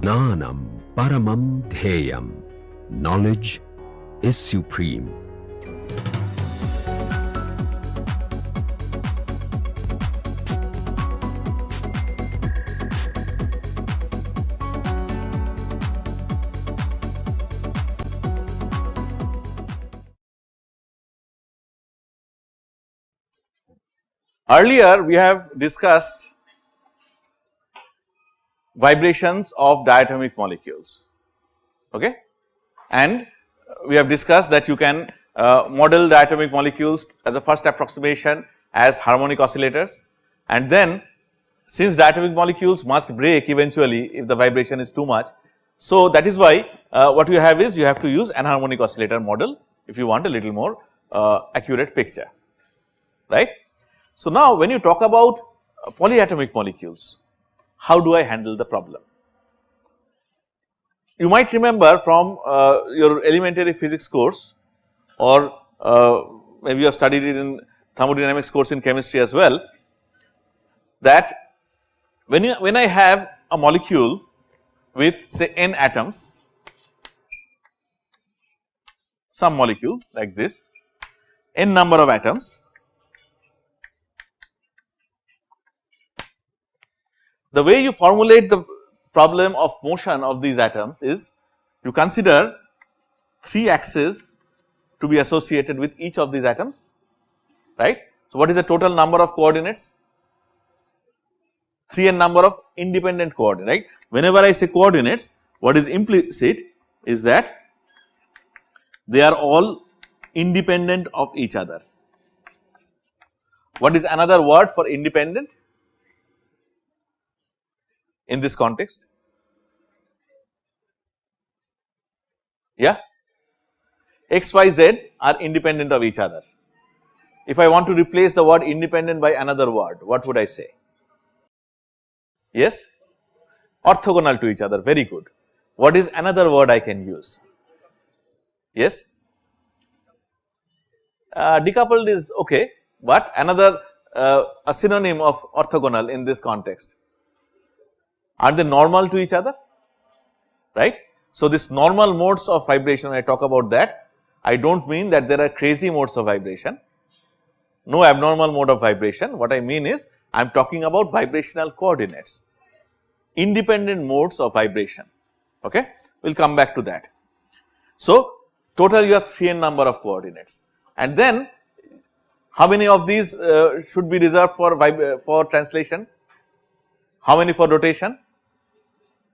Jnanam paramam dheyam. Knowledge is supreme. Earlier we have discussed vibrations of diatomic molecules, okay, and we have discussed that you can model diatomic molecules as a first approximation as harmonic oscillators, and then since diatomic molecules must break eventually if the vibration is too much. So, that is why what you have is you have to use anharmonic oscillator model if you want a little more accurate picture, right. So, now when you talk about polyatomic molecules, how do I handle the problem? You might remember from your elementary physics course, or maybe you have studied it in thermodynamics course in chemistry as well, that when I have a molecule with say n atoms, some molecule like this, n number of atoms, the way you formulate the problem of motion of these atoms is you consider 3 axes to be associated with each of these atoms, right. So, what is the total number of coordinates? 3 and number of independent coordinates, right. Whenever I say coordinates, what is implicit is that they are all independent of each other. What is another word for independent in this context? Yeah, x, y, z are independent of each other. If I want to replace the word independent by another word, what would I say? Yes, orthogonal to each other, very good. What is another word I can use? Yes, decoupled is okay, but another a synonym of orthogonal in this context. Are they normal to each other, right? So, this normal modes of vibration, when I talk about that, I do not mean that there are crazy modes of vibration, no abnormal mode of vibration. What I mean is I am talking about vibrational coordinates, independent modes of vibration, okay. We will come back to that. So, total you have 3n number of coordinates, and then how many of these should be reserved for translation, how many for rotation?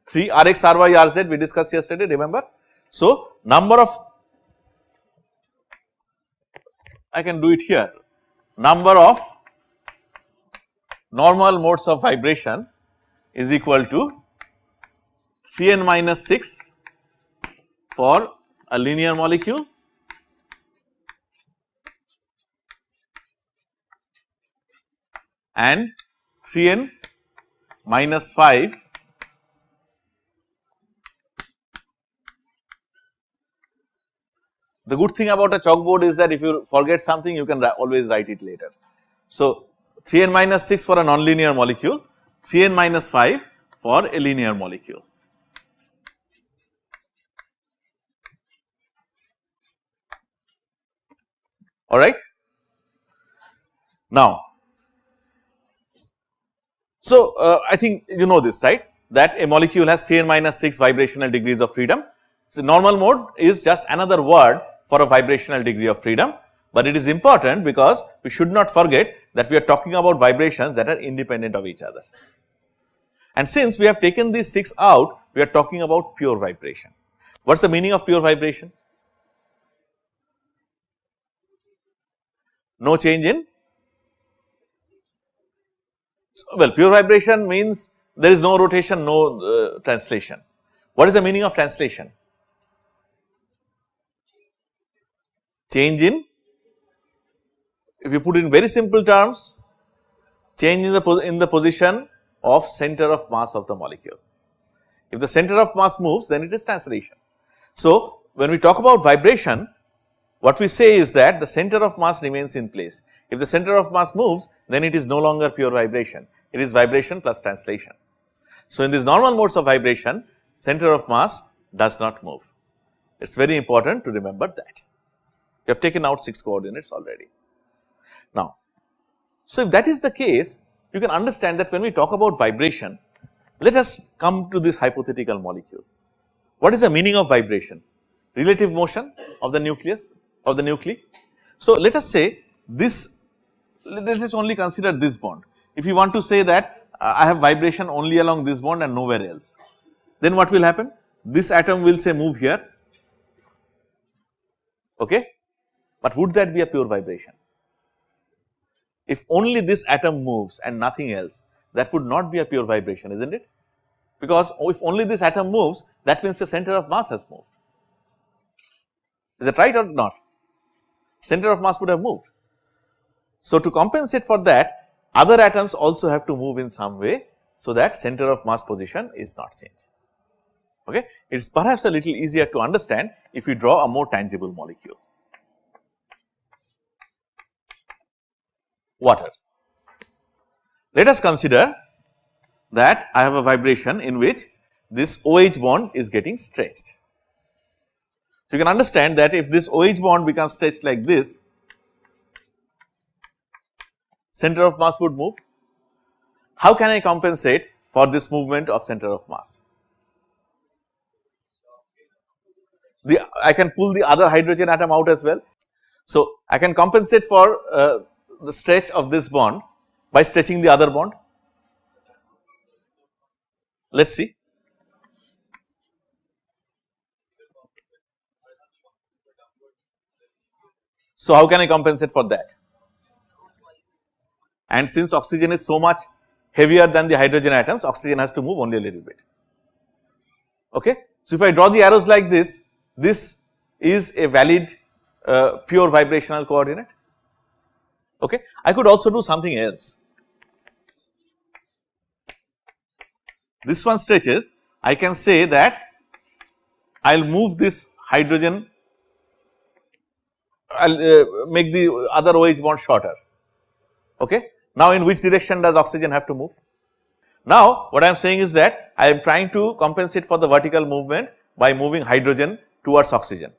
3 Rx, Ry, Rz we discussed yesterday, remember. So, number of, I can do it here, number of normal modes of vibration is equal to 3n minus 6 for a linear molecule and 3n minus 5 The good thing about a chalkboard is that if you forget something, you can always write it later. So, 3n minus 6 for a nonlinear molecule, 3n minus 5 for a linear molecule. Alright. Now, so I think you know this, right, that a molecule has 3n minus 6 vibrational degrees of freedom. So, normal mode is just another word for a vibrational degree of freedom, but it is important because we should not forget that we are talking about vibrations that are independent of each other. And since we have taken these 6 out, we are talking about pure vibration. What is the meaning of pure vibration? No change in, well, pure vibration means there is no rotation, no translation. What is the meaning of translation? Change in, if you put it in very simple terms, change in the position of center of mass of the molecule. If the center of mass moves, then it is translation. So, when we talk about vibration, what we say is that the center of mass remains in place. If the center of mass moves, then it is no longer pure vibration, it is vibration plus translation. So, in these normal modes of vibration, center of mass does not move. It is very important to remember that. You have taken out 6 coordinates already. Now, so if that is the case, you can understand that when we talk about vibration, let us come to this hypothetical molecule. What is the meaning of vibration? Relative motion of the nucleus, of the nuclei. So, let us say this, let us only consider this bond. If you want to say that I have vibration only along this bond and nowhere else, then what will happen? This atom will say move here, okay, but would that be a pure vibration? If only this atom moves and nothing else, that would not be a pure vibration, isn't it? Because if only this atom moves, that means the center of mass has moved. Is that right or not? Center of mass would have moved. So, to compensate for that, other atoms also have to move in some way, so that center of mass position is not changed. Okay. It is perhaps a little easier to understand if we draw a more tangible molecule. Water. Let us consider that I have a vibration in which this OH bond is getting stretched. So, you can understand that if this OH bond becomes stretched like this, center of mass would move. How can I compensate for this movement of center of mass? I can pull the other hydrogen atom out as well. So, I can compensate for the stretch of this bond by stretching the other bond. Let us see. So, how can I compensate for that? And since oxygen is so much heavier than the hydrogen atoms, oxygen has to move only a little bit. Okay. So, if I draw the arrows like this is a valid pure vibrational coordinate. Okay. I could also do something else. This one stretches, I can say that I will move this hydrogen, I will make the other OH bond shorter. Okay. Now, in which direction does oxygen have to move? Now, what I am saying is that I am trying to compensate for the vertical movement by moving hydrogen towards oxygen.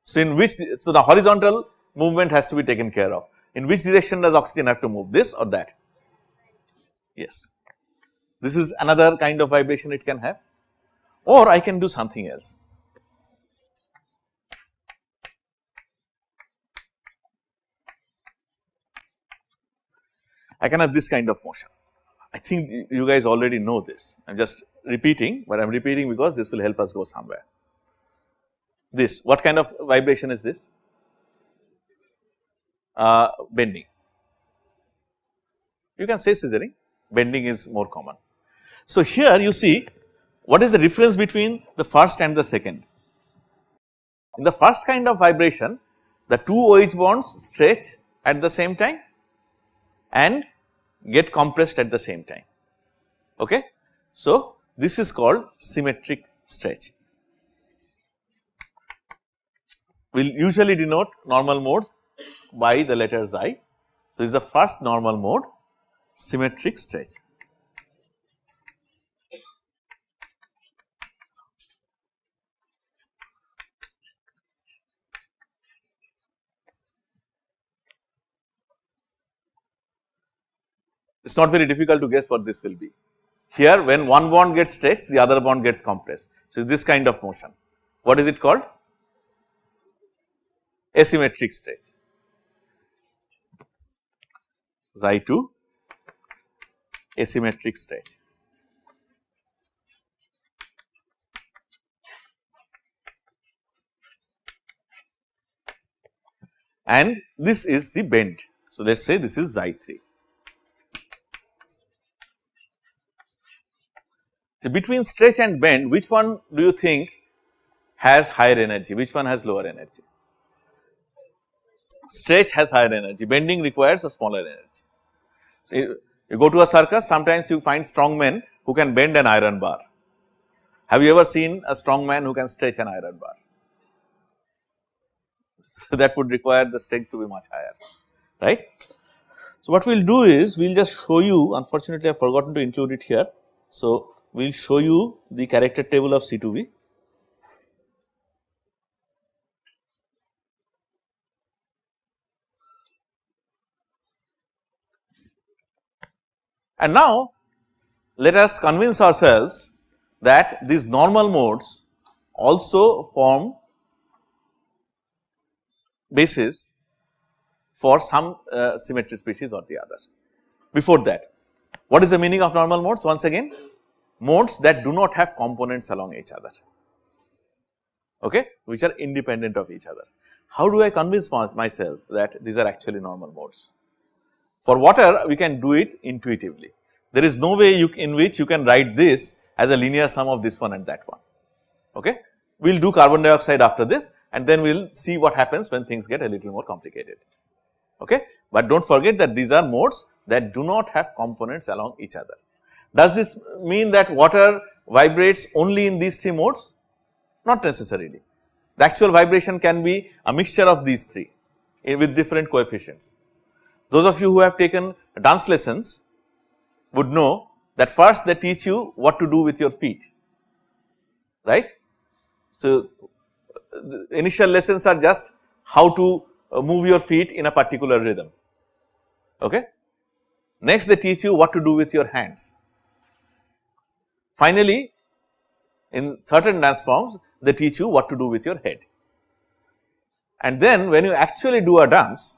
So, so the horizontal movement has to be taken care of. In which direction does oxygen have to move, this or that? Yes. This is another kind of vibration it can have, or I can do something else. I can have this kind of motion. I think you guys already know this. I am just repeating, but I am repeating because this will help us go somewhere. This, what kind of vibration is this? Bending. You can say scissoring, bending is more common. So, here you see what is the difference between the first and the second. In the first kind of vibration, the two OH bonds stretch at the same time and get compressed at the same time. Okay. So, this is called symmetric stretch. We will usually denote normal modes by the letter xi. So, this is the first normal mode, symmetric stretch. It is not very difficult to guess what this will be. Here, when one bond gets stretched, the other bond gets compressed. So, this kind of motion. What is it called? Asymmetric stretch. Xi2, asymmetric stretch. And this is the bend. So, let us say this is Xi3. So, between stretch and bend, which one do you think has higher energy, which one has lower energy? Stretch has higher energy, bending requires a smaller energy. So, you go to a circus, sometimes you find strong men who can bend an iron bar. Have you ever seen a strong man who can stretch an iron bar? So, that would require the strength to be much higher, right. So, what we will do is we will just show you, unfortunately I have forgotten to include it here. So, we will show you the character table of C2V. And now let us convince ourselves that these normal modes also form basis for some symmetry species or the other. Before that, what is the meaning of normal modes? Once again, modes that do not have components along each other, okay, which are independent of each other. How do I convince myself that these are actually normal modes? For water, we can do it intuitively. There is no way in which you can write this as a linear sum of this one and that one, okay. We will do carbon dioxide after this, and then we will see what happens when things get a little more complicated, okay. But do not forget that these are modes that do not have components along each other. Does this mean that water vibrates only in these three modes? Not necessarily. The actual vibration can be a mixture of these three with different coefficients. Those of you who have taken dance lessons would know that first they teach you what to do with your feet, right. So, the initial lessons are just how to move your feet in a particular rhythm, okay. Next they teach you what to do with your hands. Finally, in certain dance forms they teach you what to do with your head. And then when you actually do a dance,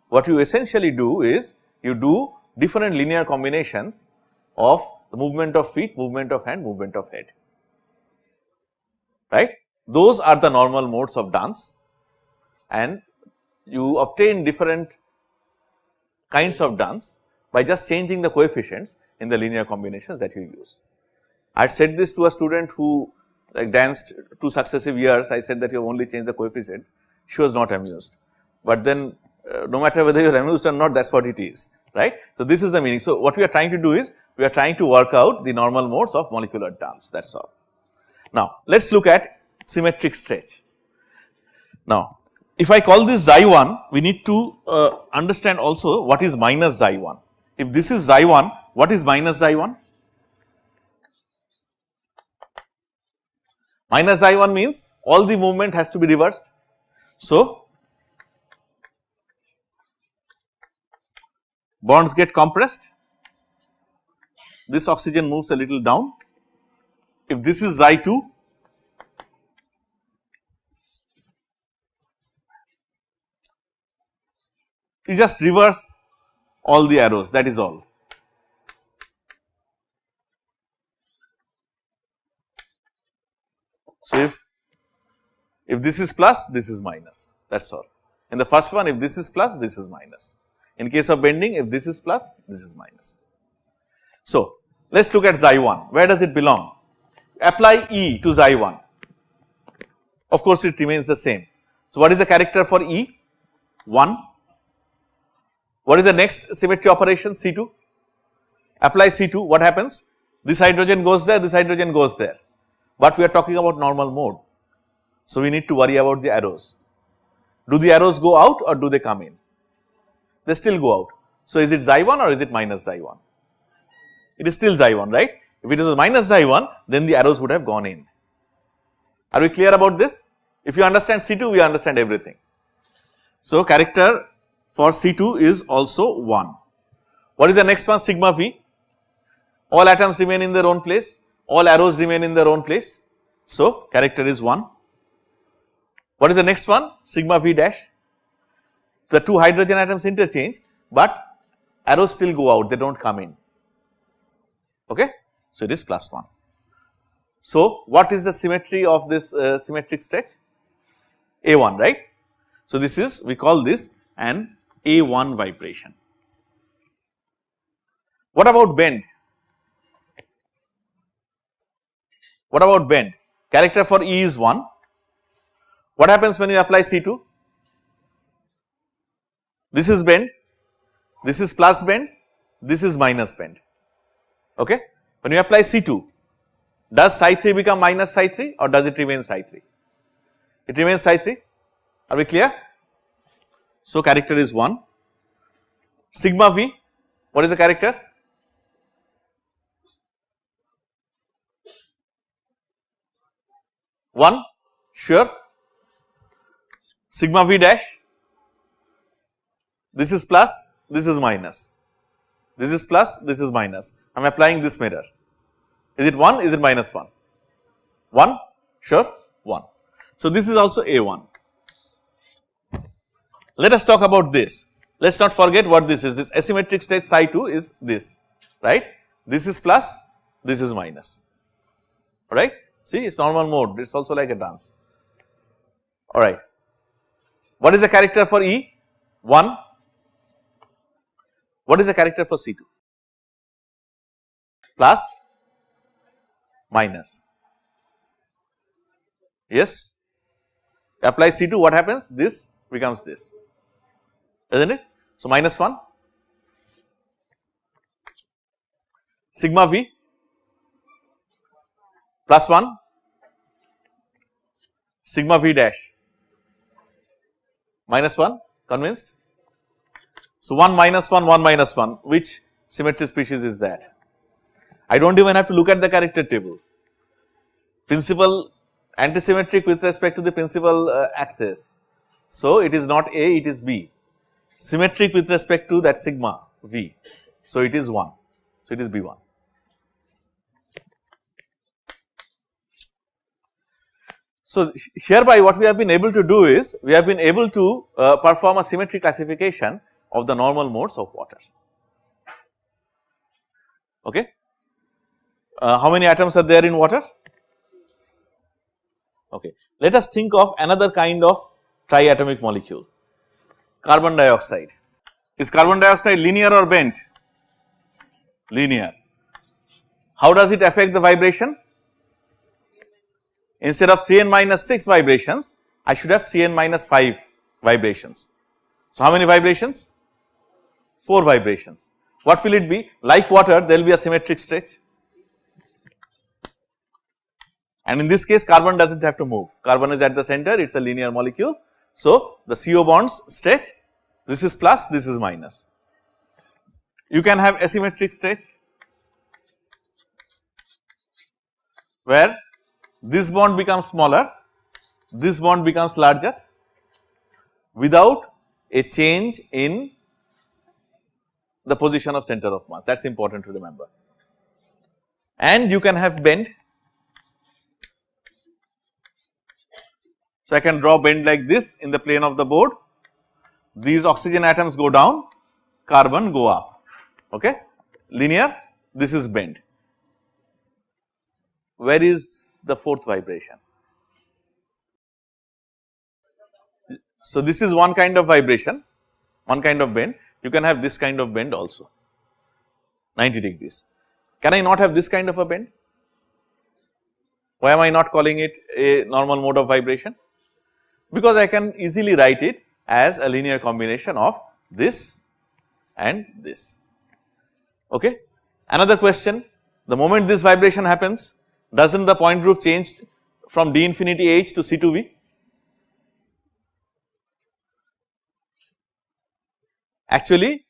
what you essentially do is you do different linear combinations of the movement of feet, movement of hand, movement of head, right. Those are the normal modes of dance, and you obtain different kinds of dance by just changing the coefficients in the linear combinations that you use. I had said this to a student who danced 2 successive years. I said that you have only changed the coefficient. She was not amused, but then no matter whether you are amused or not, that is what it is, right. So, this is the meaning. So, what we are trying to do is we are trying to work out the normal modes of molecular dance, that is all. Now, let us look at symmetric stretch. Now, if I call this xi1, we need to understand also what is minus xi1. If this is xi1, what is minus xi1? Minus xi1 means all the movement has to be reversed. So, bonds get compressed, this oxygen moves a little down. If this is xi2, you just reverse all the arrows, that is all. So, if this is plus, this is minus, that is all. In the first one, if this is plus, this is minus. In case of bending, if this is plus, this is minus. So, let us look at xi1. Where does it belong? Apply E to xi1. Of course, it remains the same. So, what is the character for E? 1. What is the next symmetry operation? C2. Apply C2. What happens? This hydrogen goes there, this hydrogen goes there. But we are talking about normal mode. So, we need to worry about the arrows. Do the arrows go out or do they come in? They still go out. So, is it xi1 or is it minus xi1? It is still xi1, right? If it is minus xi1, then the arrows would have gone in. Are we clear about this? If you understand C2, we understand everything. So, character for C2 is also 1. What is the next one? Sigma V. All atoms remain in their own place, all arrows remain in their own place. So, character is 1. What is the next one? Sigma V dash. The 2 hydrogen atoms interchange, but arrows still go out, they do not come in, okay. So, it is plus 1. So, what is the symmetry of this symmetric stretch? A1, right. So, this is, we call this an A1 vibration. What about bend? What about bend? Character for E is 1. What happens when you apply C2? This is bend, this is plus bend, this is minus bend, okay. When you apply C2, does psi3 become minus psi3 or does it remain psi3? It remains psi3, are we clear? So, character is 1. Sigma V, what is the character? 1 sure, sigma V dash, this is plus, this is minus, this is plus, this is minus, I am applying this mirror. Is it 1, is it minus 1? 1 sure 1. So, this is also A1. Let us talk about this. Let us not forget what this is. This asymmetric state psi 2 is this, right. This is plus, this is minus, alright. See, it is normal mode, it is also like a dance, alright. What is the character for E? 1. What is the character for C2? Plus, minus, yes. Apply C2, what happens? This becomes this, isn't it? So, minus 1, sigma V plus 1, sigma V dash minus 1, convinced? So, 1 minus 1, 1 minus 1, which symmetry species is that? I do not even have to look at the character table. Principal antisymmetric with respect to the principal axis. So, it is not A, it is B. Symmetric with respect to that sigma V. So, it is 1. So, it is B1. So, hereby what we have been able to do is, we have been able to perform a symmetry classification of the normal modes of water. Okay. How many atoms are there in water? Okay. Let us think of another kind of triatomic molecule, carbon dioxide. Is carbon dioxide linear or bent? Linear. How does it affect the vibration? Instead of 3n minus 6 vibrations, I should have 3n minus 5 vibrations. So, how many vibrations? 4 vibrations. What will it be? Like water, there will be a symmetric stretch. And in this case, carbon does not have to move. Carbon is at the center, it is a linear molecule. So, the CO bonds stretch, this is plus, this is minus. You can have asymmetric stretch, where this bond becomes smaller, this bond becomes larger without a change in the position of center of mass. That is important to remember. And you can have bend. So, I can draw bend like this in the plane of the board. These oxygen atoms go down, carbon go up, okay. Linear, this is bend. Where is the fourth vibration? So, this is one kind of vibration, one kind of bend. You can have this kind of bend also, 90 degrees. Can I not have this kind of a bend? Why am I not calling it a normal mode of vibration? Because I can easily write it as a linear combination of this and this, okay. Another question, the moment this vibration happens, does not the point group change from D infinity H to C2V? Actually,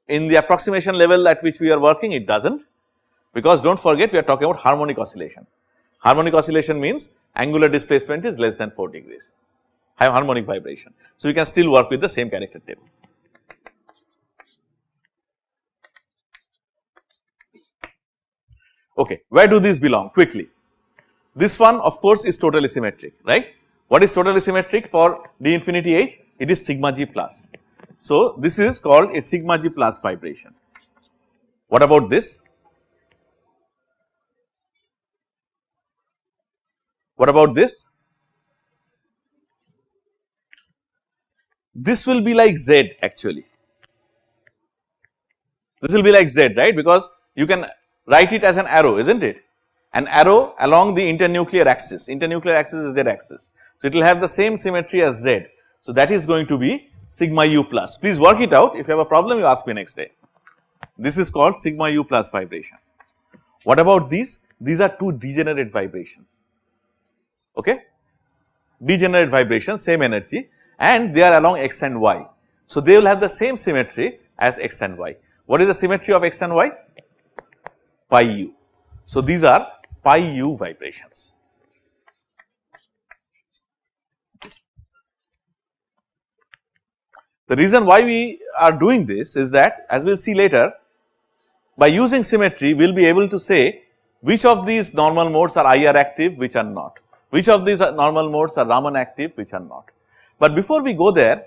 in the approximation level at which we are working, it does not, because do not forget we are talking about harmonic oscillation. Harmonic oscillation means angular displacement is less than 4 degrees, have harmonic vibration. So, we can still work with the same character table. Okay, where do these belong? Quickly, this one of course is totally symmetric, right. What is totally symmetric for D infinity H? It is sigma G plus. So, this is called a sigma G plus vibration. What about this? What about this? This will be like Z actually. This will be like Z, right, because you can write it as an arrow, isn't it? An arrow along the internuclear axis. Internuclear axis is Z axis. So, it will have the same symmetry as Z. So, that is going to be sigma U plus. Please work it out. If you have a problem, you ask me next day. This is called sigma U plus vibration. What about these? These are two degenerate vibrations, okay. Degenerate vibrations, same energy, and they are along X and Y. So, they will have the same symmetry as X and Y. What is the symmetry of X and Y? Pi U. So, these are pi U vibrations. The reason why we are doing this is that, as we will see later, by using symmetry we will be able to say which of these normal modes are IR active, which are not, which of these normal modes are Raman active, which are not. But before we go there,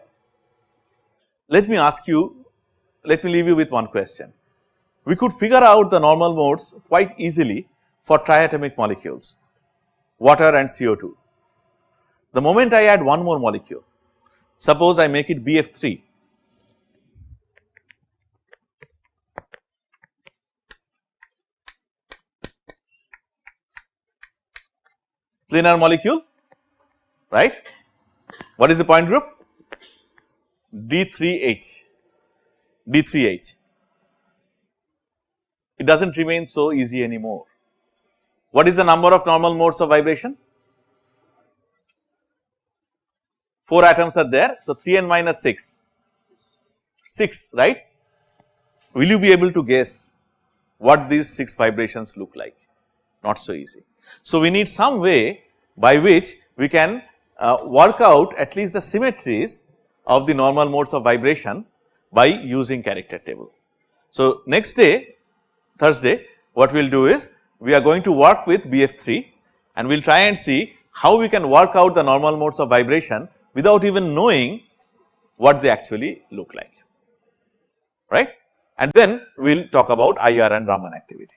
let me ask you, let me leave you with one question. We could figure out the normal modes quite easily for triatomic molecules, water and CO2. The moment I add one more molecule, suppose I make it BF3, planar molecule, right? What is the point group? D3H, D3H. It does not remain so easy anymore. What is the number of normal modes of vibration? 4 atoms are there, so 3n minus 6, 6, right? Will you be able to guess what these 6 vibrations look like? Not so easy. So, we need some way by which we can work out at least the symmetries of the normal modes of vibration by using character table. So, next day, Thursday, what we will do is we are going to work with BF3 and we will try and see how we can work out the normal modes of vibration without even knowing what they actually look like, right. And then we will talk about IR and Raman activity.